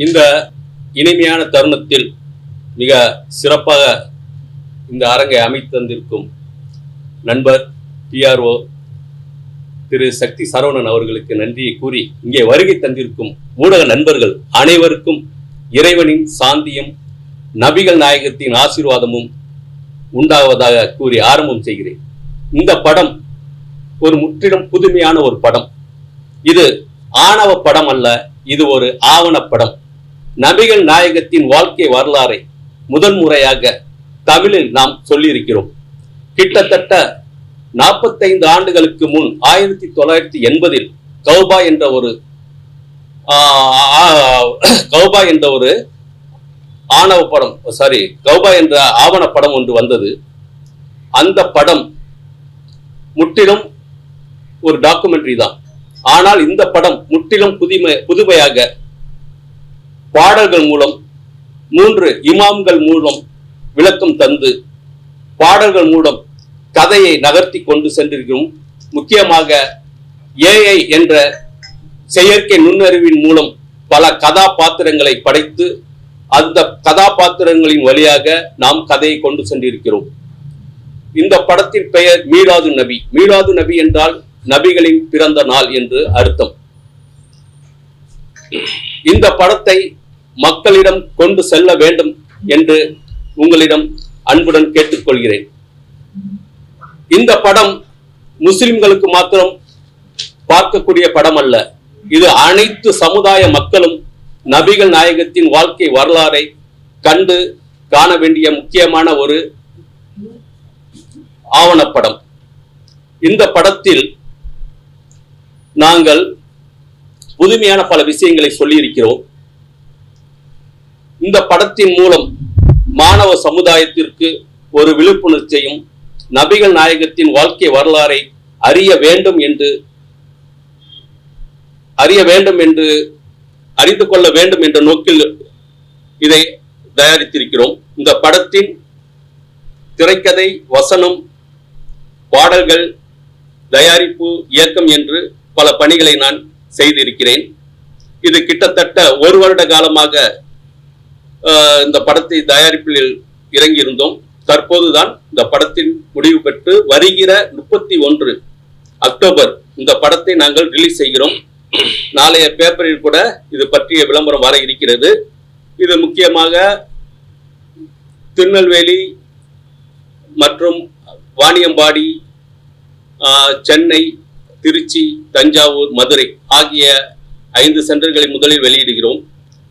இந்த இனிமையான தருணத்தில் மிக சிறப்பாக இந்த அரங்கை அமைத்து தந்திருக்கும் நண்பர் PRO திரு சக்தி சரவணன் அவர்களுக்கு நன்றியை கூறி இங்கே வருகை தந்திருக்கும் ஊடக நண்பர்கள் அனைவருக்கும் இறைவனின் சாந்தியும் நபிகள் நாயகத்தின் ஆசீர்வாதமும் உண்டாவதாக கூறி ஆரம்பம் செய்கிறேன். இந்த படம் ஒரு முற்றிலும் புதுமையான ஒரு படம். இது ஆணவ படம் அல்ல, இது ஒரு ஆவணப்படம். நபிகள் நாயகத்தின் வாழ்க்கை வரலாறை முதன்முறையாக தமிழில் நாம் சொல்லியிருக்கிறோம். கிட்டத்தட்ட 45 ஆண்டுகளுக்கு முன் 1980 கௌபா என்ற ஒரு ஆணவ படம், கௌபா என்ற ஆவணப்படம் ஒன்று வந்தது. அந்த படம் முற்றிலும் ஒரு டாக்குமெண்ட்ரி தான். ஆனால் இந்த படம் முற்றிலும் புதுமையாக பாடல்கள் மூலம் 3 இமாம்கள் மூலம் விளக்கம் தந்து பாடல்கள் மூலம் கதையை நகர்த்தி கொண்டு சென்றிருக்கிறோம். முக்கியமாக AI என்ற செயற்கை நுண்ணறிவின் மூலம் பல கதாபாத்திரங்களை படைத்து அந்த கதாபாத்திரங்களின் வழியாக நாம் கதையை கொண்டு சென்றிருக்கிறோம். இந்த படத்தின் பெயர் மீலாது நபி. மீலாது நபி என்றால் நபிகளின் பிறந்த நாள் என்று அர்த்தம். இந்த படத்தை மக்களிடம் கொண்டு செல்ல வேண்டும் என்று உங்களிடம் அன்புடன் கேட்டுக்கொள்கிறேன். இந்த படம் முஸ்லிம்களுக்கு மாத்திரம் பார்க்கக்கூடிய படம் அல்ல, இது அனைத்து சமுதாய மக்களும் நபிகள் நாயகத்தின் வாழ்க்கை வரலாறை கண்டு காண வேண்டிய முக்கியமான ஒரு ஆவணப்படம். இந்த படத்தில் நாங்கள் புதுமையான பல விஷயங்களை சொல்லியிருக்கிறோம். இந்த படத்தின் மூலம் மாணவ சமுதாயத்திற்கு ஒரு விழிப்புணர்ச்சியும் நபிகள் நாயகத்தின் வாழ்க்கை வரலாறை அறிய வேண்டும் என்று அறிந்து கொள்ள வேண்டும் என்ற நோக்கில் இதை தயாரித்திருக்கிறோம். இந்த படத்தின் திரைக்கதை, வசனம், பாடல்கள், தயாரிப்பு, இயக்கம் என்று பல பணிகளை நான் செய்திருக்கிறேன். இது கிட்டத்தட்ட 1 வருட காலமாக இந்த படத்தை தயாரிப்பில் இறங்கியிருந்தோம். தற்போதுதான் இந்த படத்தின் முடிவு பெற்று வருகிற 31 அக்டோபர் இந்த படத்தை நாங்கள் ரிலீஸ் செய்கிறோம். நாளைய பேப்பரில் கூட இது பற்றிய விளம்பரம் வர இருக்கிறது. இது முக்கியமாக திருநெல்வேலி மற்றும் வாணியம்பாடி, சென்னை, திருச்சி, தஞ்சாவூர், மதுரை ஆகிய 5 சென்டர்களை முதலில் வெளியிடுகிறோம்.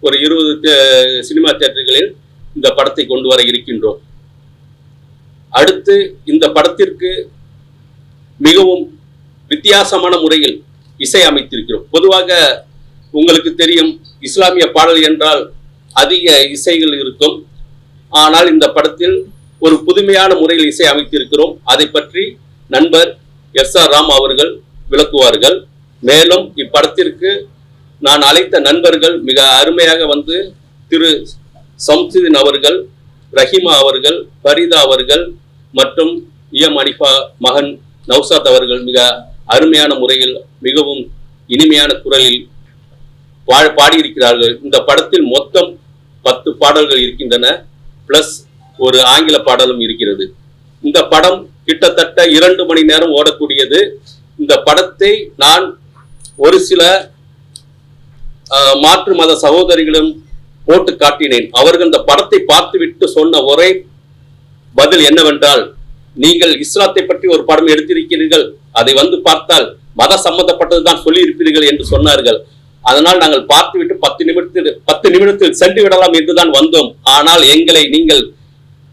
ஒரு 20 சினிமா தியேட்டர்களில் இந்த படத்தை கொண்டு வர இருக்கின்றோம். அடுத்து இந்த படத்திற்கு மிகவும் வித்தியாசமான முறையில் இசை அமைத்திருக்கிறோம். பொதுவாக உங்களுக்கு தெரியும், இஸ்லாமிய பாடல் என்றால் அதிக இசைகள் இருக்கும். ஆனால் இந்த படத்தில் ஒரு புதுமையான முறையில் இசை அமைத்திருக்கிறோம். அதை பற்றி நண்பர் SR ராம் அவர்கள் விளக்குவார்கள். மேலும் இப்படத்திற்கு நான் அழைத்த நண்பர்கள் மிக அருமையாக வந்து திரு சம்சுதீன் அவர்கள், ரஹிமா அவர்கள், பரிதா அவர்கள் மற்றும் அனிஃபா மகன் நௌசாத் அவர்கள் மிக அருமையான முறையில் மிகவும் இனிமையான குரலில் பாடியிருக்கிறார்கள். இந்த படத்தில் மொத்தம் 10 பாடல்கள் இருக்கின்றன, பிளஸ் ஒரு ஆங்கில பாடலும் இருக்கிறது. இந்த படம் கிட்டத்தட்ட 2 மணி நேரம் ஓடக்கூடியது. இந்த படத்தை நான் ஒரு சில மாற்று மத சகோதரிகளும் போட்டு காட்டினேன். அவர்கள் இந்த படத்தை பார்த்துவிட்டு சொன்ன ஒரே பதில் என்னவென்றால், நீங்கள் இஸ்லாத்தை பற்றி ஒரு படம் எடுத்திருக்கிறீர்கள், அதை வந்து பார்த்தால் மத சம்பந்தப்பட்டதுதான் சொல்லி இருப்பீர்கள் என்று சொன்னார்கள். அதனால் நாங்கள் பார்த்துவிட்டு 10 நிமிடத்தில் சென்று விடலாம் என்றுதான் வந்தோம். ஆனால் எங்களை நீங்கள்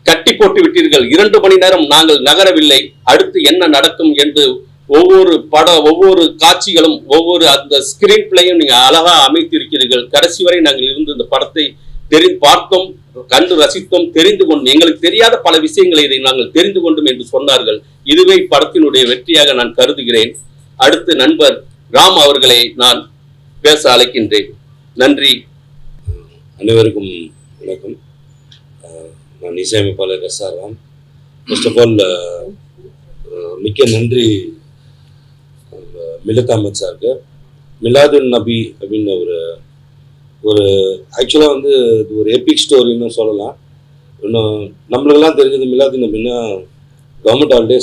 கட்டி போட்டு விட்டீர்கள். 2 மணி நேரம் நாங்கள் நகரவில்லை. அடுத்து என்ன நடக்கும் என்று ஒவ்வொரு காட்சிகளும் ஒவ்வொரு அந்த ஸ்கிரீன் பிளேயும் நீங்க அழகா அமைத்திருக்கிறீர்கள். கடைசி வரை நாங்கள் இருந்து இந்த படத்தை பார்த்தோம், கண்டு ரசித்தோம், தெரிந்து கொண்டோம். எங்களுக்கு தெரியாத பல விஷயங்களை இதை நாங்கள் தெரிந்து கொண்டோம் என்று சொன்னார்கள். இதுவே படத்தினுடைய வெற்றியாக நான் கருதுகிறேன். அடுத்து நண்பர் ராம் அவர்களை நான் பேச அழைக்கின்றேன். நன்றி. அனைவருக்கும் வணக்கம். நான் இசையமைப்பாளர் SR Ram. First of all மிக்க நன்றி மிலத் அஹமத் சாருக்கு. மிலாதுன் நபி அப்படின்னு ஒரு ஆக்சுவலாக வந்து இது ஒரு எபிக் ஸ்டோரின்னு சொல்லலாம். இன்னும் நம்மளுக்கெல்லாம் தெரிஞ்சது மிலாது நபின்னா கவர்மெண்ட் ஹாலிடே,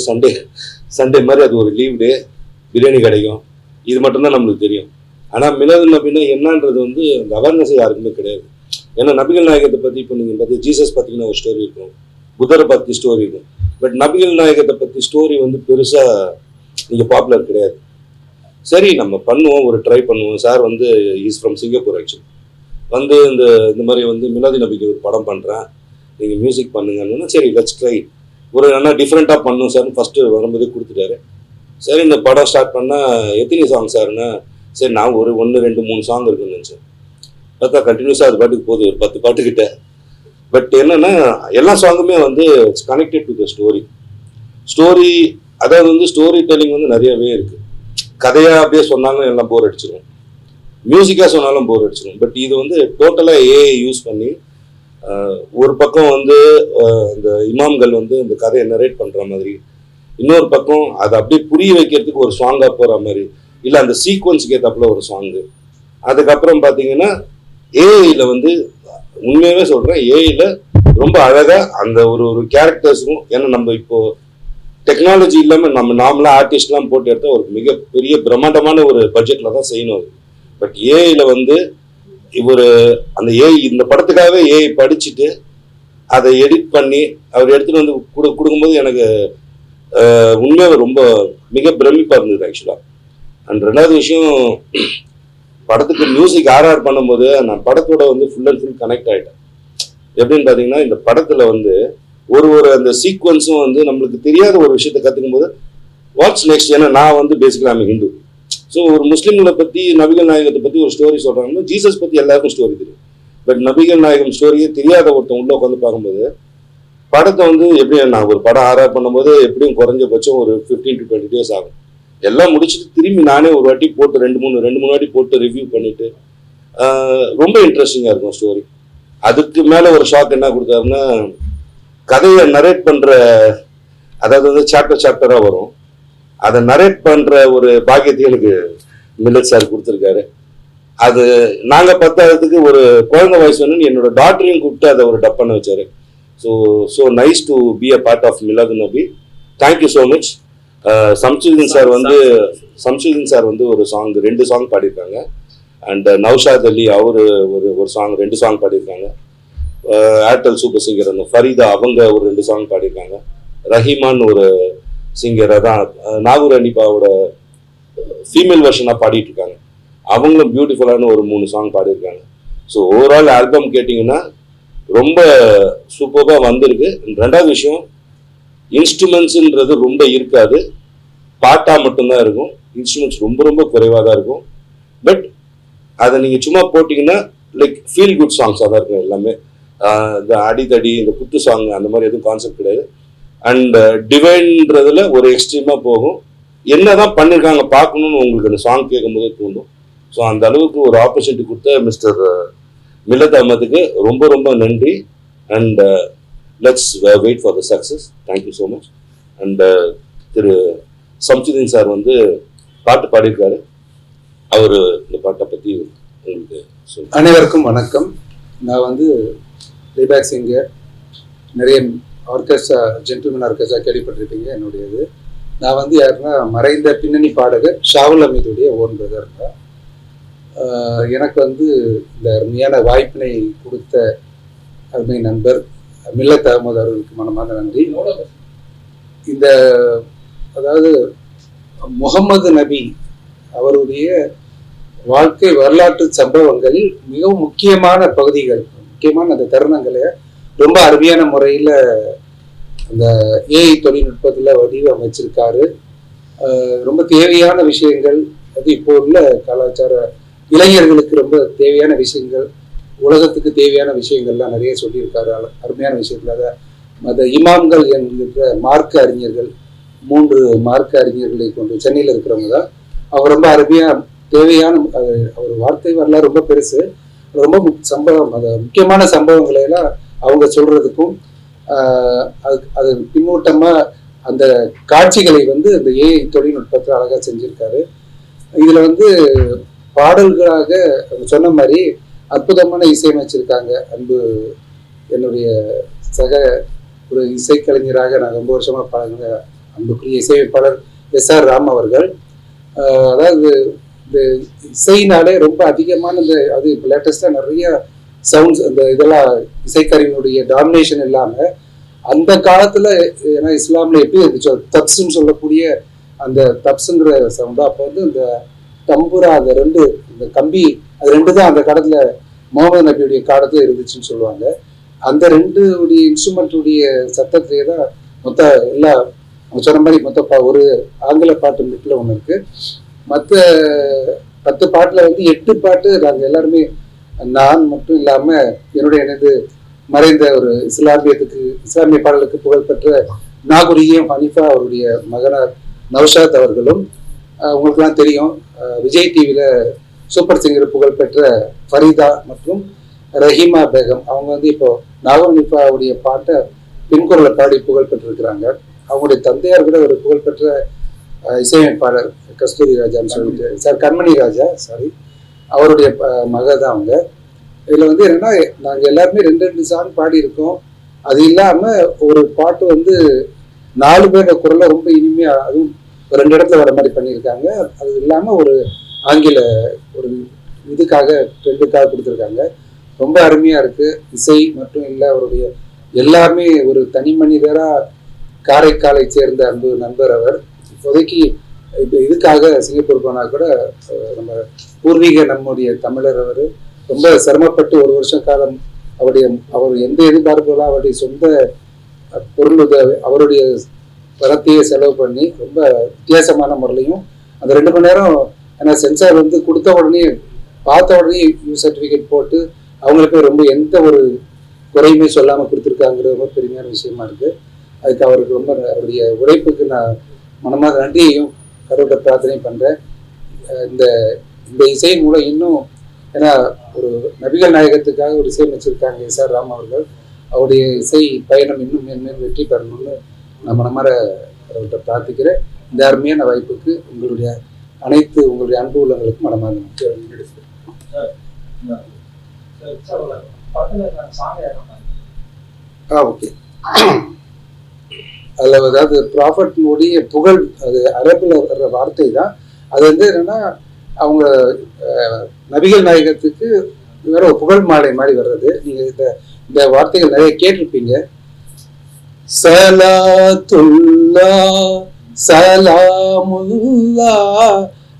சண்டே மாதிரி அது ஒரு லீவ் டே, பிரியாணி கிடைக்கும், இது மட்டும்தான் நம்மளுக்கு தெரியும். ஆனால் மிலாது நபின்னா என்னன்றது வந்து அந்த அவேர்னஸ் யாருக்குமே கிடையாது. ஏன்னா நபிகள் நாயகத்தை பற்றி இப்போ நீங்கள் பார்த்து ஜீசஸ் பார்த்தீங்கன்னா ஒரு ஸ்டோரி இருக்கும், புத்தரை பற்றி ஸ்டோரி இருக்கும். பட் நபிகள் நாயகத்தை பற்றி ஸ்டோரி வந்து பெருசாக நீங்கள் பாப்புலர் கிடையாது. சரி நம்ம பண்ணுவோம், ஒரு ட்ரை பண்ணுவோம். சார் வந்து இஸ் ஃப்ரம் சிங்கப்பூர் ஆக்சுவலி. வந்து இந்த மாதிரி வந்து மிலாது நபிக்கு ஒரு படம் பண்ணுறேன், நீங்கள் மியூசிக் பண்ணுங்கன்னா சரி லெட்ஸ் ட்ரை, ஒரு நல்லா டிஃப்ரெண்ட்டாக பண்ணும் சார்னு ஃபஸ்ட்டு வரும்போதே கொடுத்துட்டாரு. சரி இந்த படம் ஸ்டார்ட் பண்ணால் எத்தனை சாங் சார்னா, சரி நான் ஒரு 1 2 3 சாங் இருக்குன்னு நினச்சேன். பார்த்தா கண்டினியூஸாக அது பாட்டுக்கு போகுது, ஒரு 10 பாட்டுக்கிட்ட. பட் என்னன்னா எல்லா சாங்குமே வந்து it's connected to the story. அதாவது வந்து ஸ்டோரி டெல்லிங் வந்து நிறையவே இருக்குது. கதையாக அப்படியே சொன்னாலும் எல்லாம் போர் அடிச்சிடும், மியூசிக்காக சொன்னாலும் போர் அடிச்சிடும். பட் இது வந்து டோட்டலாக ஏஐ யூஸ் பண்ணி ஒரு பக்கம் வந்து இந்த இமாம்கள் வந்து இந்த கதையை நரேட் பண்ணுற மாதிரி, இன்னொரு பக்கம் அதை அப்படியே புரிய வைக்கிறதுக்கு ஒரு சாங்காக போகிற மாதிரி, இல்லை அந்த சீக்வன்ஸுக்கு ஏற்றாப்புல ஒரு சாங்கு. அதுக்கப்புறம் பார்த்தீங்கன்னா ஏஐயில் வந்து உண்மையாகவே சொல்கிறேன், ஏஐயில் ரொம்ப அழகாக அந்த ஒரு கேரக்டர்ஸுக்கும், ஏன்னா நம்ம இப்போது டெக்னாலஜி இல்லாமல் நம்ம நார்மலாக ஆர்டிஸ்ட்லாம் போட்டு எடுத்தால் ஒரு மிகப்பெரிய பிரம்மாண்டமான ஒரு பட்ஜெட்டில் தான் செய்யணும் அது. பட் ஏஐயில் வந்து இவர் அந்த ஏஐ இந்த படத்துக்காகவே ஏஐ படிச்சுட்டு அதை எடிட் பண்ணி அவர் எடுத்துகிட்டு வந்து கொடுக்கும்போது எனக்கு உண்மையாக ரொம்ப மிக பிரமிப்பாக இருந்தது ஆக்சுவலாக. அண்ட் ரெண்டாவது விஷயம், படத்துக்கு மியூசிக் ஆர்ஆர் பண்ணும்போது நான் படத்தோட வந்து ஃபுல் அண்ட் ஃபுல் கனெக்ட் ஆகிட்டேன். எப்படின்னு பார்த்தீங்கன்னா இந்த படத்தில் வந்து ஒரு அந்த சீக்வன்ஸும் வந்து நம்மளுக்கு தெரியாத ஒரு விஷயத்தை கற்றுக்கும் போது வாட்ஸ் நெக்ஸ்ட். ஏன்னா நான் வந்து பேசிக்கலாக நம்ம ஹிந்து. ஸோ ஒரு முஸ்லீம்களை பற்றி நபிகள் நாயகத்தை பற்றி ஒரு ஸ்டோரி சொல்கிறாங்கன்னா ஜீசஸ் பற்றி எல்லாருக்கும் ஸ்டோரி தெரியும். பட் நபிகள் நாயகம் ஸ்டோரியே தெரியாத ஒருத்தன் உள்ளே உட்காந்து பார்க்கும்போது படத்தை வந்து எப்படி, நான் ஒரு படம் ஆர்ஆர் பண்ணும்போது எப்படியும் குறைஞ்சபட்சம் ஒரு 15 to 20 days ஆகும். எல்லாம் முடிச்சுட்டு திரும்பி நானே ஒரு வாட்டி போட்டு 2-3 வாட்டி போட்டு ரிவ்யூ பண்ணிட்டு ரொம்ப இன்ட்ரெஸ்டிங்காக இருக்கும் ஸ்டோரி. அதுக்கு மேலே ஒரு ஷாக் என்ன கொடுத்தாருன்னா, கதையை நரேட் பண்ணுற, அதாவது வந்து சாப்டராக வரும், அதை நரேட் பண்ணுற ஒரு பாக்கியத்தை எனக்கு மில்லட் சார் கொடுத்துருக்காரு. அது நாங்கள் பத்தாததுக்கு ஒரு குழந்தை வயசு வேணும்னு என்னோட டாக்டரையும் கூப்பிட்டு அதை ஒரு டப் பண்ண வச்சாரு. So nice to be a part of Milad Nabi. Thank you so much. Samsudeen sir வந்து ஒரு சாங் 2 சாங் பாடியிருக்காங்க. அண்ட் நௌஷாத் அலி அவர் ஒரு சாங் 2 சாங் பாடியிருக்காங்க. ஏர்டெல் சூப்பர் சிங்கர் அந்த ஃபரீதா அவங்க ஒரு 2 சாங் பாடியிருக்காங்க. ரஹீமான் ஒரு சிங்கர், அதான் நாகூர் அனிபாவோட ஃபீமேல் வெர்ஷனாக பாடிட்டு இருக்காங்க, அவங்களும் பியூட்டிஃபுல்லான ஒரு 3 சாங் பாடியிருக்காங்க. ஸோ ஓவரால் ஆல்பம் கேட்டிங்கன்னா ரொம்ப சூப்பராக வந்திருக்கு. ரெண்டாவது விஷயம், இன்ஸ்ட்ருமெண்ட்ஸுன்றது ரொம்ப இருக்காது, பாட்டாக மட்டும்தான் இருக்கும். இன்ஸ்ட்ருமெண்ட்ஸ் ரொம்ப குறைவாக தான் இருக்கும். பட் அதை நீங்கள் சும்மா போட்டிங்கன்னா லைக் ஃபீல் குட் சாங்ஸாக தான் இருக்கும் எல்லாமே. இந்த அடித்தடி இந்த குத்து சாங் அந்த மாதிரி எதுவும் கான்செப்ட் கிடையாது. அண்ட் டிவைன்றதுல ஒரு எக்ஸ்ட்ரீமாக போகும். என்னதான் பண்ணியிருக்காங்க பார்க்கணுன்னு உங்களுக்கு அந்த சாங் கேட்கும்போதே தோணும். ஸோ அந்த அளவுக்கு ஒரு ஆப்பர்ச்சுனிட்டி கொடுத்த மிஸ்டர் மில்லத் அஹமதுக்கு ரொம்ப நன்றி. And let's wait for the success. Thank you so much. And Thiru Samsudeen sir வந்து பாட்டு பாடியிருக்காரு, அவர் இந்த பாட்டை பற்றி உங்களுக்கு சொல்லுங்கள். அனைவருக்கும் வணக்கம். நான் வந்து லேபேக் சிங்கர், நிறைய ஆர்கெஸ்ட்ரா, ஜென்டில்மேன் ஆர்கெஸ்ட்ரா கேள்விப்பட்டிருப்பீங்க என்னுடையது. நான் வந்து யாருன்னா மறைந்த பின்னணி பாடகர் ஷாவுல் அமீதுடைய ஓன் பிரதர் தான். எனக்கு வந்து இந்த அருமையான வாய்ப்பினை கொடுத்த அருமை நண்பர் மில்லத் அஹமது அவர்களுக்கு மனமார்ந்த நன்றி. இந்த அதாவது முகமது நபி அவருடைய வாழ்க்கை வரலாற்று சம்பவங்களில் மிகவும் முக்கியமான பகுதிகள், முக்கியமான அந்த தருணங்களை ரொம்ப அருமையான முறையில் அந்த ஏஐ தொழில்நுட்பத்தில் வடிவமைச்சிருக்காரு. ரொம்ப தேவையான விஷயங்கள், அது இப்போ உள்ள கலாச்சார இளைஞர்களுக்கு ரொம்ப தேவையான விஷயங்கள், உலகத்துக்கு தேவையான விஷயங்கள்லாம் நிறைய சொல்லியிருக்காரு. அருமையான விஷயத்தில் அந்த இமாம்கள் என்கிற மார்க்க அறிஞர்கள், 3 மார்க்க அறிஞர்களை கொண்டு சென்னையில் இருக்கிறவங்க தான். அவர் ரொம்ப அருமையாக தேவையான அவர் வாழ்க்கை வரலாறு ரொம்ப பெருசு, ரொம்ப முக்கியமான சம்பவங்களை எல்லாம் அவங்க சொல்றதுக்கும் அது பின்னூட்டமாக அந்த காட்சிகளை வந்து அந்த ஏஐ தொழில்நுட்பத்தில் அழகாக செஞ்சுருக்காரு. இதில் வந்து பாடல்களாக சொன்ன மாதிரி அற்புதமான இசையமைச்சிருக்காங்க. அன்பு என்னுடைய சக ஒரு இசைக்கலைஞராக நான் ரொம்ப வருஷமாக பழகின அன்புக்குரிய இசையமைப்பாளர் எஸ்.ஆர். ராம் அவர்கள். அதாவது இந்த இசைனாலே ரொம்ப அதிகமான இந்த அது இப்போ லேட்டஸ்டாக நிறைய சவுண்ட்ஸ் அந்த இதெல்லாம் இசைக்கருவியினுடைய டாமினேஷன் இல்லாமல் அந்த காலத்தில் ஏன்னா இஸ்லாமில் எப்படி இருந்துச்சோ தப்ஸ்ன்னு சொல்லக்கூடிய அந்த தப்ஸுங்கிற சவுண்டு, அப்போ வந்து இந்த தம்புரா அந்த ரெண்டு இந்த கம்பி அது ரெண்டு தான் அந்த காலத்தில் முகமது நபியுடைய காலத்தில் இருந்துச்சுன்னு சொல்லுவாங்க. அந்த ரெண்டு உடைய இன்ஸ்ட்ருமெண்ட்டுடைய சத்தத்திலே தான் மொத்த எல்லா சொன்ன மாதிரி மொத்த ஒரு ஆங்கில பாட்டு மிட்டில் ஒன்று இருக்குது. மற்ற 10 பாட்டில் வந்து 8 பாட்டு நாங்கள் எல்லாருமே நான் மட்டும் இல்லாமல் என்னுடைய எனது மறைந்த ஒரு இஸ்லாமிய பாடலுக்கு புகழ்பெற்ற நாகுரியம் ஹனீஃபா அவருடைய மகனார் நௌஷாத் அவர்களும், உங்களுக்குலாம் தெரியும் விஜய் டிவியில் சூப்பர் சிங்கர் புகழ்பெற்ற ஃபரீதா மற்றும் ரஹீமா பேகம், அவங்க வந்து இப்போ நாகூர் ஹனீஃபாவுடைய பாட்டை பின்குரலை பாடி புகழ்பெற்றிருக்கிறாங்க. அவங்களுடைய தந்தையார் கூட ஒரு புகழ்பெற்ற இசையமைப்பாளர் கஸ்தூரி ராஜான்னு சொல்லிட்டு சார் கண்மணி ராஜா அவருடைய மக தான் அவங்க. இதில் வந்து என்னன்னா நாங்கள் எல்லாருமே 2 சாங் பாடியிருக்கோம். அது இல்லாமல் ஒரு பாட்டு வந்து 4 பேரோட குரலை ரொம்ப இனிமையாக அதுவும் 2 இடத்துல வர மாதிரி பண்ணியிருக்காங்க. அது இல்லாமல் ஒரு ஆங்கில ஒரு இதுக்காக ட்ரெண்டுக்காக கொடுத்துருக்காங்க. ரொம்ப அருமையாக இருக்குது. இசை மட்டும் இல்லை, அவருடைய எல்லாமே ஒரு தனி மனிதராக காரைக்காலை சேர்ந்த அன்பு நண்பர் அவர். இப்போதைக்கு இப்போ இதுக்காக சிங்கப்பூர் போனால் கூட நம்ம பூர்வீக நம்முடைய தமிழர் அவர் ரொம்ப சிரமப்பட்டு 1 வருஷ காலம் அவர் எந்த எதிர்பார்ப்புகளும் அவருடைய சொந்த பொருளுதவி அவருடைய பணத்தையே செலவு பண்ணி ரொம்ப வித்தியாசமான முறையிலையும் அந்த 2 மணி நேரம் ஏன்னா சென்சார் வந்து கொடுத்த உடனே பார்த்த உடனே யூ சர்டிஃபிகேட் போட்டு அவங்களுக்கு ரொம்ப எந்த ஒரு குறையுமே சொல்லாமல் கொடுத்துருக்காங்கிறது ரொம்ப பெருமையான விஷயமா இருக்குது. அதுக்கு அவருக்கு ரொம்ப அவருடைய உழைப்புக்கு நான் மனமாக நன்றியையும் கடவுளை பிரார்த்தனை பண்ணுறேன். இந்த இசை மூலம் இன்னும் ஏன்னா ஒரு நபிகள் நாயகத்துக்காக ஒரு இசையமைச்சிருக்காங்க எஸ்.ஆர். ராம் அவர்கள். அவருடைய இசை பயணம் இன்னும் மேன்மேலும் வெற்றி பெறணும்னு நான் மனமாற கடவுள்கிட்ட பிரார்த்திக்கிறேன். இந்த அருமையான வாய்ப்புக்கு உங்களுடைய அன்பு உள்ளவங்களுக்கும் மனமாக ஓகே. அதில் அதாவது ப்ராஃபட்னுடைய புகழ் அது அரபில் வர்ற வார்த்தை தான். அது வந்து என்னன்னா அவங்க நபிகள் நாயகத்துக்கு வேற ஒரு புகழ் மாலை மாதிரி வர்றது. நீங்கள் இந்த வார்த்தைகள் நிறைய கேட்டிருப்பீங்க. சலாத்துல்லா சலாமுல்லா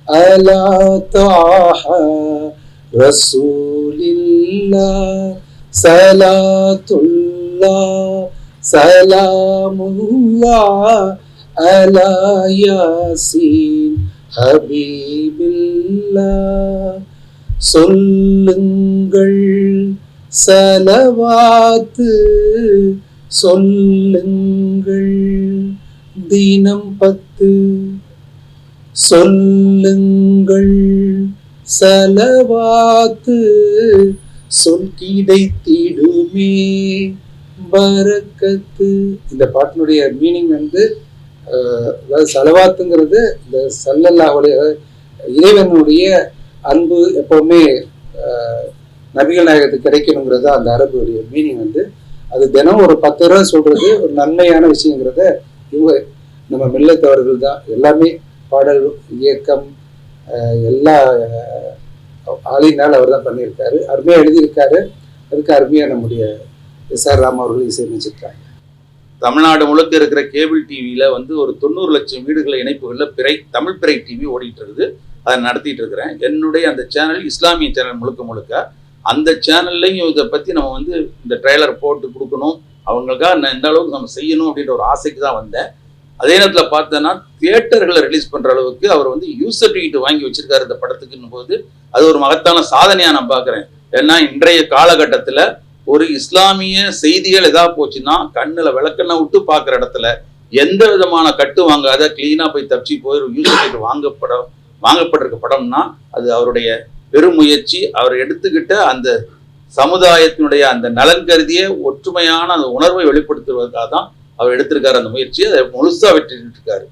அலா தாஹா ரசூலில்லா சலாத்துல்லா சலாமுல்லா அலா யாசீன் ஹபீபில்லா. சொல்லுங்கள் சலவாத்து சொல்லுங்கள் தினம் 10 சொல்லுங்கள் சலவாத்து சொல் கிடைத்திடுமே பரக்கத்து. இந்த பாட்டினுடைய மீனிங் வந்து அதாவது சலவாத்துங்கிறது இந்த சல்லல்லாஹுடைய இறைவனுடைய அன்பு எப்பவுமே நபிகள் நாயகத்துக்கு கிடைக்கணுங்கிறது அந்த அரபுடைய மீனிங் வந்து அது தினம் ஒரு 10 தடவை சொல்றது ஒரு நன்மையான விஷயங்கிறத இவங்க நம்ம மில்லத்தவர்கள் தான் எல்லாமே பாடல் இயக்கம் எல்லா ஆளினால் அவர் தான் பண்ணியிருக்காரு. அருமையாக எழுதியிருக்காரு. அதுக்கு அருமையாக நம்முடைய எஸ்.ஆர். ராம் அவர்கள் இசையமைச்சிருக்காங்க. தமிழ்நாடு முழுக்க இருக்கிற கேபிள் டிவியில் வந்து ஒரு 90 லட்சம் வீடுகளை இணைப்புகளில் தமிழ் பிறை டிவி ஓடிட்டு இருக்குது. அதை நடத்திட்டு இருக்கிறேன். என்னுடைய அந்த சேனல் இஸ்லாமிய சேனல் முழுக்க அந்த சேனல்லையும் இதை பற்றி நம்ம வந்து இந்த ட்ரெய்லர் போட்டு கொடுக்கணும், அவங்களுக்காக எந்த அளவுக்கு நம்ம செய்யணும் அப்படின்ற ஒரு ஆசைக்கு தான் வந்தேன். அதே நேரத்தில் பார்த்தோன்னா தியேட்டர்களை ரிலீஸ் பண்ணுற அளவுக்கு அவர் வந்து யூஸ் சர்டிஃபிகேட் வாங்கி வச்சிருக்காரு இந்த படத்துக்குன்னும் போது அது ஒரு மகத்தான சாதனையாக நான் பார்க்குறேன். ஏன்னா இன்றைய காலகட்டத்தில் ஒரு இஸ்லாமிய செய்திகள் எதா போச்சுன்னா கண்ணில் விளக்கெண்ணெய் விட்டு பார்க்குற இடத்துல எந்த விதமான கட்டு வாங்காத கிளீனாக போய் தப்பிச்சு போய் ஒரு யூஸ் சர்டிஃபிகேட் வாங்கப்பட்டிருக்க படம்னா அது அவருடைய பெருமுயற்சி. அவர் எடுத்துக்கிட்ட அந்த சமுதாயத்தினுடைய அந்த நலன் கருதிய ஒற்றுமையான அந்த உணர்வை வெளிப்படுத்துவதற்காக தான் அவர் எடுத்திருக்காரு அந்த முயற்சியை. அதை முழுசா வெற்றிட்டு இருக்காரு.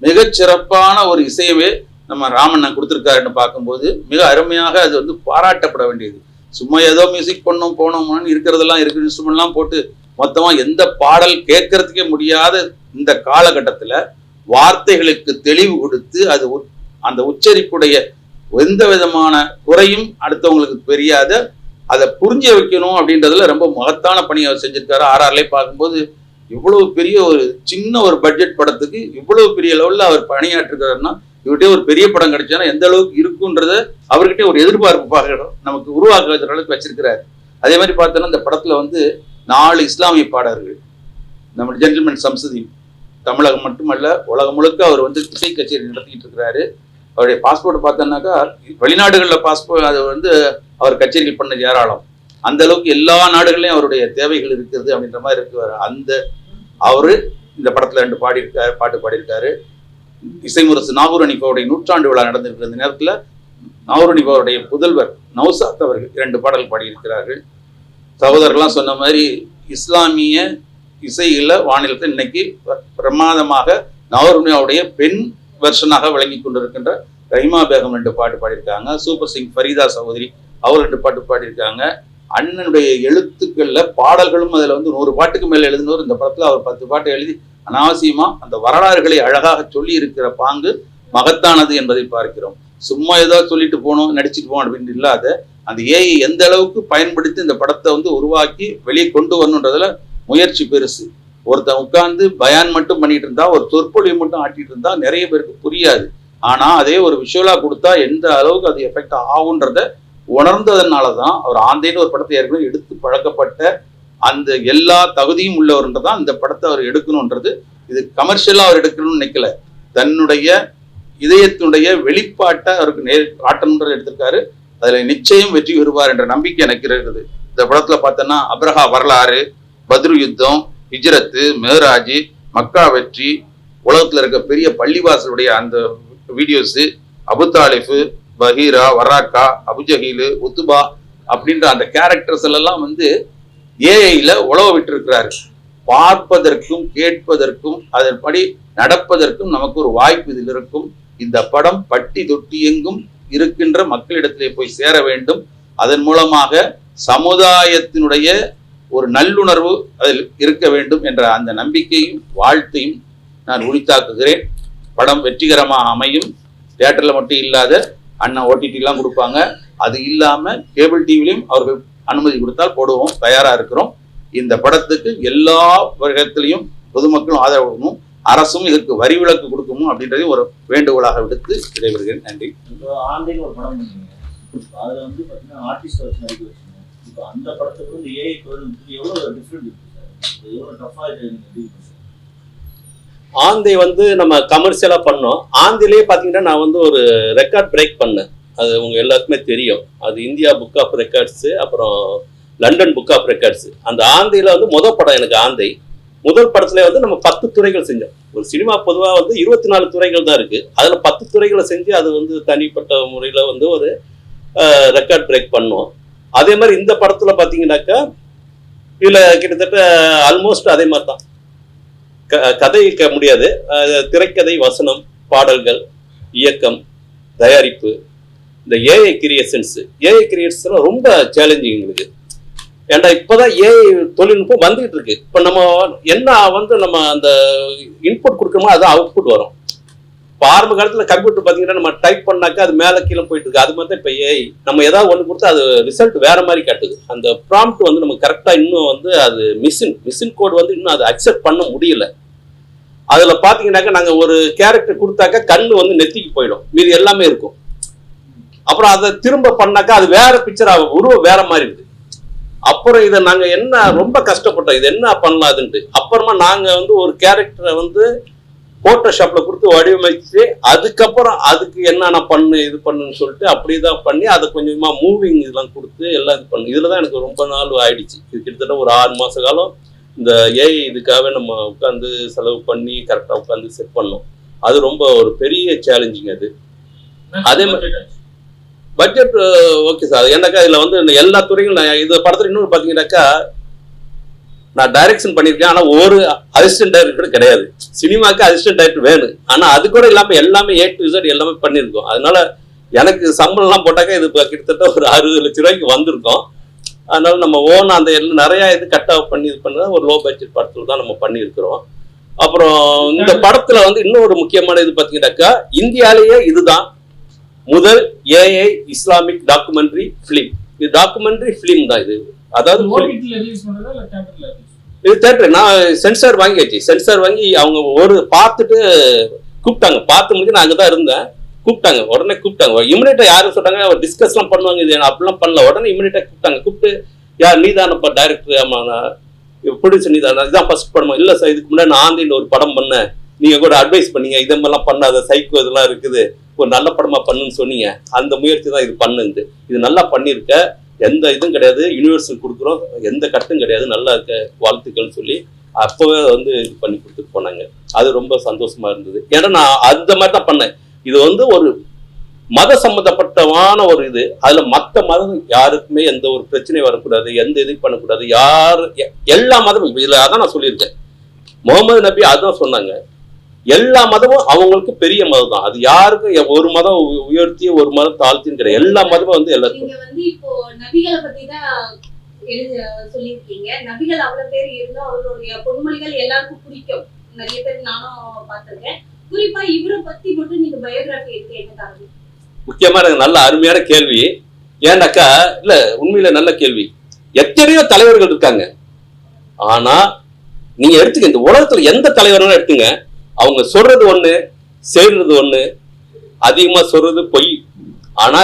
மிகச்சிறப்பான ஒரு இசையவே நம்ம ராமண்ணன் கொடுத்துருக்காருன்னு பார்க்கும்போது மிக அருமையாக அது வந்து பாராட்டப்பட வேண்டியது. சும்மா ஏதோ மியூசிக் பண்ணோம் போனோம்னு இருக்கிறதெல்லாம் இருக்கு, இன்ஸ்ட்ருமெண்ட்லாம் போட்டு மொத்தமாக எந்த பாடல் கேட்கறதுக்கே முடியாத இந்த காலகட்டத்தில் வார்த்தைகளுக்கு தெளிவு கொடுத்து அது அந்த உச்சரிப்புடைய எந்த விதமான குறையும் அடுத்தவங்களுக்கு தெரியாத அதை புரிஞ்ச வைக்கணும் அப்படின்றதுல ரொம்ப மகத்தான பணி அவர் செஞ்சிருக்காரு. ஆர்ஆர்லே பார்க்கும்போது இவ்வளவு பெரிய ஒரு சின்ன ஒரு பட்ஜெட் படத்துக்கு இவ்வளவு பெரிய லெவலில் அவர் பணியாற்றுக்கிறாருன்னா இவர்கிட்ட ஒரு பெரிய படம் கிடைச்சானா எந்த அளவுக்கு இருக்குன்றத அவர்கிட்ட ஒரு எதிர்பார்ப்பு பார்க்கணும் நமக்கு உருவாக்குற அளவுக்கு வச்சிருக்கிறாரு. அதே மாதிரி பார்த்தோன்னா இந்த படத்துல வந்து 4 இஸ்லாமிய பாடகர்கள், நம்ம ஜென்டில்மேன் சம்சுதீன் தமிழகம் மட்டுமல்ல உலகம் முழுக்க அவர் வந்து இசை கச்சேரி நடத்திக்கிட்டு இருக்கிறாரு. அவருடைய பாஸ்போர்ட் பார்த்தோன்னாக்கா வெளிநாடுகளில் பாஸ்போர்ட் அது வந்து அவர் கச்சேரிகள் பண்ண ஏராளம். அந்த அளவுக்கு எல்லா நாடுகளையும் அவருடைய தேவைகள் இருக்கிறது அப்படின்ற மாதிரி இருக்கிறார். அந்த அவரு இந்த படத்துல 2 பாட்டு பாடியிருக்காரு. இசைமுரசு நாகூர் அனிஃபாவுடைய 100ஆண்டு விழா நடந்திருக்கிற இந்த நேரத்தில் நாகூர் அனிஃபாவுடைய புதல்வர் நௌசாத் அவர்கள் 2 பாடல் பாடியிருக்கிறார்கள். சகோதரர்கள்லாம் சொன்ன மாதிரி இஸ்லாமிய இசையில வானிலத்தில் இன்னைக்கு பிரமாதமாக நாகூர் அனிஃபாவுடைய பெண் வெர்ஷனாக விளங்கி கொண்டிருக்கின்ற ரஹிமா பேகம் 2 பாட்டு பாடியிருக்காங்க. சூப்பர் சிங் ஃபரீதா சகோதரி அவர் 2 பாட்டு பாடியிருக்காங்க. அண்ணனுடைய எழுத்துக்கள்ல பாடல்களும் அதுல வந்து 100 பாட்டுக்கு மேல எழுதினவர். இந்த படத்துல அவர் 10 பாட்டு எழுதி அனாவசியமா அந்த வரலாறுகளை அழகாக சொல்லி இருக்கிற பாங்கு மகத்தானது என்பதை பார்க்கிறோம். சும்மா ஏதோ சொல்லிட்டு போனோம் நடிச்சுட்டு போனோம் அப்படின்னு இல்லாத அந்த ஏஐ எந்த அளவுக்கு பயன்படுத்தி இந்த படத்தை வந்து உருவாக்கி வெளியே கொண்டு வரணுன்றதுல முயற்சி பெருசு. ஒருத்தன் உட்கார்ந்து பயான் மட்டும் பண்ணிட்டு இருந்தா, ஒரு சொற்பொழிவு மட்டும் ஆட்டிட்டு இருந்தா நிறைய பேருக்கு புரியாது. ஆனா அதே ஒரு விஷுவலா கொடுத்தா எந்த அளவுக்கு அது எஃபெக்ட் ஆகுன்றத உணர்ந்ததுனாலதான் அவர் ஆந்தைன்னு ஒரு படத்தை ஏற்கனவே எடுத்து பழக்கப்பட்ட அந்த எல்லா தகுதியும் உள்ளவர்ன்றதான் இந்த படத்தை அவர் எடுக்கணும்ன்றது. இது கமர்ஷியலா அவர் எடுக்கணும்னு நினைக்கல, தன்னுடைய இதயத்தினுடைய வெளிப்பாட்டை அவருக்கு காட்டணுன்றதை எடுத்திருக்காரு. அதுல நிச்சயம் வெற்றி பெறுவார் என்ற நம்பிக்கை எனக்கு இருக்குது. இந்த படத்துல பார்த்தோன்னா அப்ரஹா வரலாறு, பத்ரு யுத்தம், ஹிஜ்ரத்து, மேராஜ், மக்கா வெற்றி, உலகத்துல இருக்க பெரிய பள்ளிவாசலுடைய அந்த வீடியோஸு, அபுதாலிஃபு, பஹீரா, வராக்கா, அபுஜஹீலு, உத்துபா அப்படின்ற அந்த கேரக்டர்ஸ் எல்லாம் வந்து ஏஐல உழவ விட்டு இருக்கிறாரு. பார்ப்பதற்கும் கேட்பதற்கும் அதன்படி நடப்பதற்கும் நமக்கு ஒரு வாய்ப்பு இதில் இருக்கும். இந்த படம் பட்டி தொட்டி எங்கும் இருக்கின்ற மக்களிடத்திலே போய் சேர வேண்டும். அதன் மூலமாக சமுதாயத்தினுடைய ஒரு நல்லுணர்வு அதில் இருக்க வேண்டும் என்ற அந்த நம்பிக்கையும் வாழ்த்தையும் நான் உரித்தாக்குகிறேன். படம் வெற்றிகரமாக அமையும். தியேட்டர்ல மட்டும் இல்லாத அண்ணா ஓடிடிலாம் கொடுப்பாங்க, அது இல்லாம கேபிள் டிவிலையும் அவர்கள் அனுமதி கொடுத்தால் போடுவோம், தயாரா இருக்கிறோம். இந்த படத்துக்கு எல்லா வகத்திலையும் பொதுமக்களும் ஆதரவும், அரசும் இதற்கு வரி விலக்கு கொடுக்கணும் அப்படின்றதையும் ஒரு வேண்டுகோளாக விடுத்து விடைபெறுகிறேன். நன்றி. ஆன்லைன் ஒரு படம் பண்ணீங்க, அதுல வந்து பாத்தீங்கன்னா ஆர்டிஸ்ட் வச்சு நடிக்க வச்சுங்க. இப்போ அந்த படத்துக்கு வந்து ஏஐ எவ்வளவு டிஃப்ரெண்ட் இருக்கு சார்? எவ்வளவு டஃபா இருக்கு? ஆந்தை வந்து நம்ம கமர்ஷியலா பண்ணோம். ஆந்திலேயே பாத்தீங்கன்னா நான் வந்து ஒரு ரெக்கார்ட் பிரேக் பண்ணேன். அது உங்க எல்லாருக்குமே தெரியும். அது இந்தியா புக் ஆஃப் ரெக்கார்ட்ஸ், அப்புறம் லண்டன் புக் ஆஃப் ரெக்கார்ட்ஸ். அந்த ஆந்தையில வந்து முதல் படம் எனக்கு ஆந்தை. முதல் படத்துல வந்து நம்ம 10 துறைகள் செஞ்சோம். ஒரு சினிமா பொதுவாக வந்து 24 துறைகள் தான் இருக்கு. அதுல 10 துறைகளை செஞ்சு அது வந்து தனிப்பட்ட முறையில வந்து ஒரு ரெக்கார்ட் பிரேக் பண்ணோம். அதே மாதிரி இந்த படத்துல பாத்தீங்கன்னாக்கா இதுல கிட்டத்தட்ட ஆல்மோஸ்ட் அதே மாதிரி தான். கதை முடியாது, திரைக்கதை, வசனம், பாடல்கள், இயக்கம், தயாரிப்பு, இந்த ஏஐ கிரியேஷன்ஸ் ரொம்ப சேலஞ்சிங் எங்களுக்கு. ஏன்டா இப்போதான் ஏஐ தொழில்நுட்பம் வந்துகிட்டு இருக்கு. இப்போ நம்ம என்ன வந்து நம்ம அந்த இன்புட் கொடுக்கணுமோ அது அவுட்புட் வரும். இப்போ ஆரம்ப காலத்தில் கம்ப்யூட்டர் பார்த்தீங்கன்னா நம்ம டைப் பண்ணாக்கா அது மேலே கீழே போயிட்டு இருக்கு. அது மாதிரி தான் இப்போ ஏஐ நம்ம ஏதாவது ஒன்று கொடுத்தா அது ரிசல்ட் வேற மாதிரி காட்டுது. அந்த ப்ராம்ப்ட் வந்து நம்ம கரெக்டாக இன்னும் வந்து அது மிஷின் கோட் வந்து இன்னும் அதை அக்செப்ட் பண்ண முடியல. அதுல பாத்தீங்கன்னாக்கா நாங்க ஒரு கேரக்டர் கொடுத்தாக்கா கண்ணு வந்து நெத்திக்கு போயிடும், மீது எல்லாமே இருக்கும். அப்புறம் அதை திரும்ப பண்ணாக்கா அது வேற பிக்சர் ஆகும், உருவம் வேற மாதிரி இருக்கு. அப்புறம் இதை நாங்க என்ன ரொம்ப கஷ்டப்பட்டோம், இது என்ன பண்ணலாம் அதுன்ட்டு. அப்புறமா நாங்க வந்து ஒரு கேரக்டரை வந்து போட்டோஷாப்ல கொடுத்து வடிவமைச்சு அதுக்கப்புறம் அதுக்கு என்னென்ன பண்ணு இது பண்ணுன்னு சொல்லிட்டு அப்படிதான் பண்ணி அதை கொஞ்சமா மூவிங் இதெல்லாம் கொடுத்து எல்லாம் இது பண்ணு. இதுலதான் எனக்கு ரொம்ப நாள் ஆயிடுச்சு. இது கிட்டத்தட்ட ஒரு 6 மாச காலம் இந்த ஏஐ இதுக்காகவே நம்ம உட்காந்து செலவு பண்ணி கரெக்டாக உட்காந்து செட் பண்ணோம். அது ரொம்ப ஒரு பெரிய சேலஞ்சிங். அது அதே மாதிரி பட்ஜெட் ஓகே சார். ஏன்னாக்கா இதுல வந்து எல்லா துறையும் இந்த படத்துல இன்னொரு பாத்தீங்கன்னாக்கா நான் டைரக்ஷன் பண்ணியிருக்கேன், ஆனா ஒரு அசிஸ்டன்ட் டைரக்டர் கிடையாது. சினிமாக்கு அசிஸ்டன்ட் டைரக்டர் வேணும், ஆனா அது கூட இல்லாம எல்லாமே A to Z எல்லாமே பண்ணியிருக்கோம். அதனால எனக்கு சம்பளம்லாம் போட்டாக்க இது இப்போ கிட்டத்தட்ட ஒரு 60 லட்ச ரூபாய்க்கு வந்திருக்கோம். அதனால நம்ம ஓன் அந்த நிறைய இது கட் ஆஃப் பண்ணி இது பண்ண ஒரு லோ பட்ஜெட் படத்தில் தான் நம்ம பண்ணியிருக்கிறோம். அப்புறம் இந்த படத்துல வந்து இன்னொரு முக்கியமான இது பார்த்தீங்கன்னாக்கா, இந்தியாலேயே இதுதான் முதல் ஏஐ இஸ்லாமிக் டாக்குமெண்ட்ரி ஃபிலிம். இது டாக்குமெண்ட்ரி ஃபிலிம் தான் இது. அதாவது இது தேட்டர் நான் சென்சார் வாங்கியாச்சு. சென்சார் வாங்கி அவங்க ஒரு பார்த்துட்டு கூப்பிட்டாங்க. பார்த்து முடிஞ்சு நான் அங்கே தான் இருந்தேன். கூப்பிட்டாங்க, உடனே கூப்பிட்டாங்க. இமிடியேட்டா யாரும் சொல்றாங்க டிஸ்கஸ்லாம் பண்ணுவாங்க, இது அப்படிலாம் பண்ணல. உடனே இமிடியேட்டா கூப்பிட்டாங்க. கூப்பிட்டு யார் நீதானப்பா டைரக்டர்? ஆமா நான் ப்ரொடியூசர் நீதானா? இதுதான் ஃபர்ஸ்ட் படமா? இல்லை சார், இதுக்கு முன்னாடி நான் ஆந்தியில் ஒரு படம் பண்ணேன், நீங்க கூட அட்வைஸ் பண்ணீங்க இதெல்லாம் பண்ணாத, சைக்கோ இதெல்லாம் இருக்குது, ஒரு நல்ல படமா பண்ணுன்னு சொன்னீங்க. அந்த முயற்சி தான் இது பண்ணுது. இது நல்லா பண்ணியிருக்க, எந்த இதுவும் கிடையாது, யூனிவர்சல் கொடுக்குறோம், எந்த கட்டும் கிடையாது, நல்லா இருக்க, வாழ்த்துக்கள்னு சொல்லி அப்பவே வந்து இது பண்ணி கொடுத்துட்டு போனாங்க. அது ரொம்ப சந்தோஷமா இருந்தது. ஏன்னா நான் அந்த மாதிரி தான் பண்ணேன். இது வந்து ஒரு மத சம்பந்தப்பட்டமான ஒரு இது. அதுல மற்ற மதம் யாருக்குமே எந்த ஒரு பிரச்சனையும் வரக்கூடாது, எந்த இதுவும் பண்ணக்கூடாது. எல்லா மதமும் இதுல அதான் நான் சொல்லியிருக்கேன். முகமது நபி அதான் சொன்னாங்க, எல்லா மதமும் அவங்களுக்கு பெரிய மதம் தான். அது யாருக்கும் ஒரு மதம் உயர்த்தி ஒரு மதம் தாழ்த்தின்னு கிடையாது. எல்லா மதமும் வந்து எல்லாருக்கும். இப்போ நபிகளை பத்தி தான் சொல்லியிருக்கீங்க. நபிகள் அவ்வளவு பேர் இருந்தும் அவருடைய பொன்மொழிகள் எல்லாருக்கும் பிடிக்கும். நிறைய பேர் நானும் பார்த்திருக்கேன். குறிப்பா இவரை பத்தி மட்டும் நீங்க பயோகிராஃபி எடுத்து என்ன காரணம்? முக்கியமா எனக்கு நல்ல அருமையான கேள்வி. ஏன்னாக்கா இல்ல உண்மையில நல்ல கேள்வி. எத்தனையோ தலைவர்கள் இருக்காங்க. ஆனா நீங்க எடுத்துக்க, இந்த உலகத்துல எந்த தலைவர்களும் எடுத்துங்க, அவங்க சொல்றது ஒண்ணு, செய்யறது ஒண்ணு, அதிகமா சொல்றது பொய். ஆனா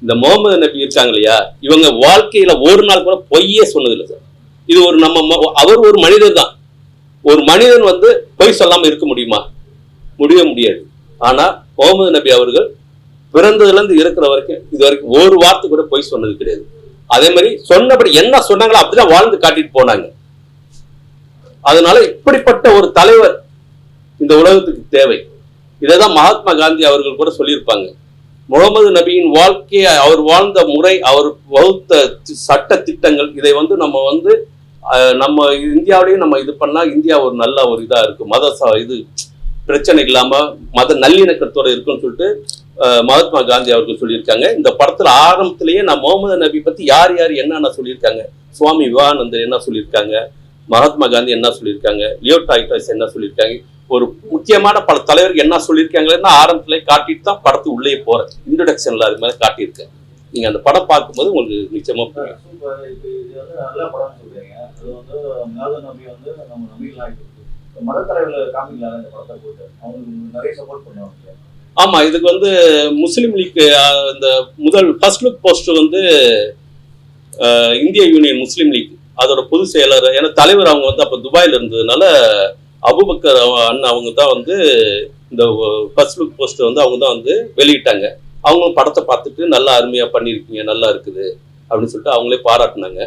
இந்த முகமது நபி இருக்காங்க இல்லையா, இவங்க வாழ்க்கையில ஒரு நாள் கூட பொய்யே சொன்னது இல்லை சார். இது ஒரு அவர் ஒரு மனிதர் தான். ஒரு மனிதன் வந்து பொய் சொல்லாம இருக்க முடியுமா? முடியாது. ஆனா முகமது நபி அவர்கள் பிறந்ததுல இருந்து இருக்கிற வரைக்கும் இது வரைக்கும் ஒரு வார்த்தை கூட பொய் சொன்னது கிடையாது. அதே மாதிரி சொன்னபடி என்ன சொன்னாங்களோ அப்படிதான் வாழ்ந்து காட்டிட்டு போனாங்க. அதனால இப்படிப்பட்ட ஒரு தலைவர் இந்த உலகத்துக்கு தேவை. இதைதான் மகாத்மா காந்தி அவர்கள் கூட சொல்லியிருப்பாங்க. முகமது நபியின் வாழ்க்கையை, அவர் வாழ்ந்த முறை, அவர் வகுத்த சட்ட திட்டங்கள், இதை வந்து நம்ம இந்தியாவிலையும் நம்ம இது பண்ணா இந்தியா ஒரு நல்ல ஒரு இதா இருக்கு, மத இது பிரச்சனை இல்லாம மத நல்லிணக்கத்தோட இருக்குன்னு சொல்லிட்டு மகாத்மா காந்தி அவர்கள் சொல்லியிருக்காங்க. இந்த படத்துல ஆரம்பத்திலேயே நான் முகமது நபி பத்தி யார் யார் என்னென்ன சொல்லியிருக்காங்க, சுவாமி விவேகானந்தர் என்ன சொல்லியிருக்காங்க, மகாத்மா காந்தி என்ன சொல்லியிருக்காங்க, லியோ டால்ஸ்டாய் என்ன சொல்லியிருக்காங்க, ஒரு முக்கியமான பல தலைவர்கள் என்ன சொல்லியிருக்காங்கன்னா ஆரம்பத்திலே காட்டிட்டு தான் படத்துக்கு உள்ளே போறேன். இன்ட்ரோடக்ஷன்ல அது மாதிரி காட்டியிருக்கேன். நீங்க அந்த படம் பார்க்கும்போது உங்களுக்கு நிச்சயமா புரியும். நல்ல படம் சொல்றீங்க. அது வந்து முகமது நபி வந்து நம்ம நபிகள் ஆகிட்டு மதத்தலைவர்கள் காமிக்கலாம் இந்த படத்தை போட்டு அவங்களுக்கு நிறைய சப்போர்ட் பண்ணுவாங்க. ஆமா, இதுக்கு வந்து முஸ்லீம் லீக் இந்த முதல் ஃபர்ஸ்ட் லுக் போஸ்டர் வந்து இந்திய யூனியன் முஸ்லீம் லீக் அதோட பொதுச் செயலர், ஏன்னா தலைவர் அவங்க வந்து அப்ப துபாயில இருந்ததுனால அபுபக்கர் அண்ணன் அவங்க தான் வந்து இந்த ஃபர்ஸ்ட் லுக் போஸ்டர் வந்து அவங்க தான் வந்து வெளியிட்டாங்க. அவங்களும் படத்தை பார்த்துட்டு நல்லா அருமையா பண்ணியிருக்கீங்க, நல்லா இருக்குது அப்படின்னு சொல்லிட்டு அவங்களே பாராட்டினாங்க.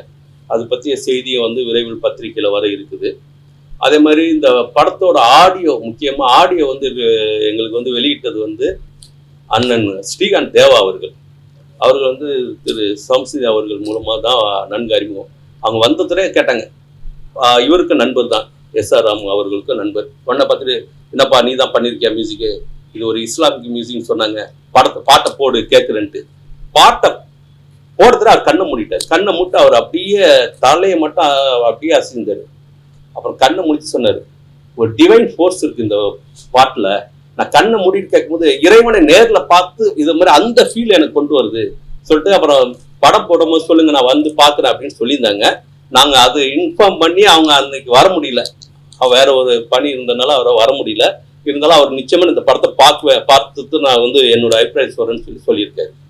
அது பற்றிய செய்தியை வந்து விரைவில் பத்திரிகையில வர இருக்குது. அதே மாதிரி இந்த படத்தோட ஆடியோ, முக்கியமா ஆடியோ வந்து எங்களுக்கு வந்து வெளியிட்டது வந்து அண்ணன் ஸ்ரீகாந்த் தேவா அவர்கள் வந்து திரு சம்சிதி அவர்கள் மூலமா தான் நன்கு அறிமுகம். அவங்க வந்ததுலே கேட்டாங்க, இவருக்கு நண்பர் தான் எஸ்ஆர் ராமு அவர்களுக்கு நண்பர். உடனே பார்த்துட்டு என்னப்பா நீ தான் பண்ணியிருக்கியா மியூசிக்கு, இது ஒரு இஸ்லாமிக் மியூசிக்னு சொன்னாங்க, பாட்டை போடு கேட்குறேன்ட்டு. பாட்டை போடுறதுல அவர் கண்ணை மூடிட்டார். கண்ணை மூட்டு அவர் அப்படியே தலையை மட்டும் அப்படியே அசிந்தார். அப்புறம் கண்ணை முடிச்சு சொன்னார், ஒரு டிவைன் ஃபோர்ஸ் இருக்கு இந்த பாட்டில், நான் கண்ணை மூடிட்டு கேட்கும்போது இறைவனை நேரில் பார்த்து இது மாதிரி அந்த ஃபீல் எனக்கு கொண்டு வருது சொல்லிட்டு அப்புறம் படம் போடும்போது சொல்லுங்க நான் வந்து பார்க்குறேன் அப்படின்னு சொல்லியிருந்தாங்க. நாங்கள் அது இன்ஃபார்ம் பண்ணி அவங்க அன்னைக்கு வர முடியல, வேற ஒரு பணி இருந்ததுனால அவரை வர முடியல. இருந்தாலும் அவர் நிச்சயமா இந்த படத்தை பார்த்துட்டு நான் வந்து என்னோட அபிப்பிராயம் சொல்றேன்னு சொல்லியிருக்காரு.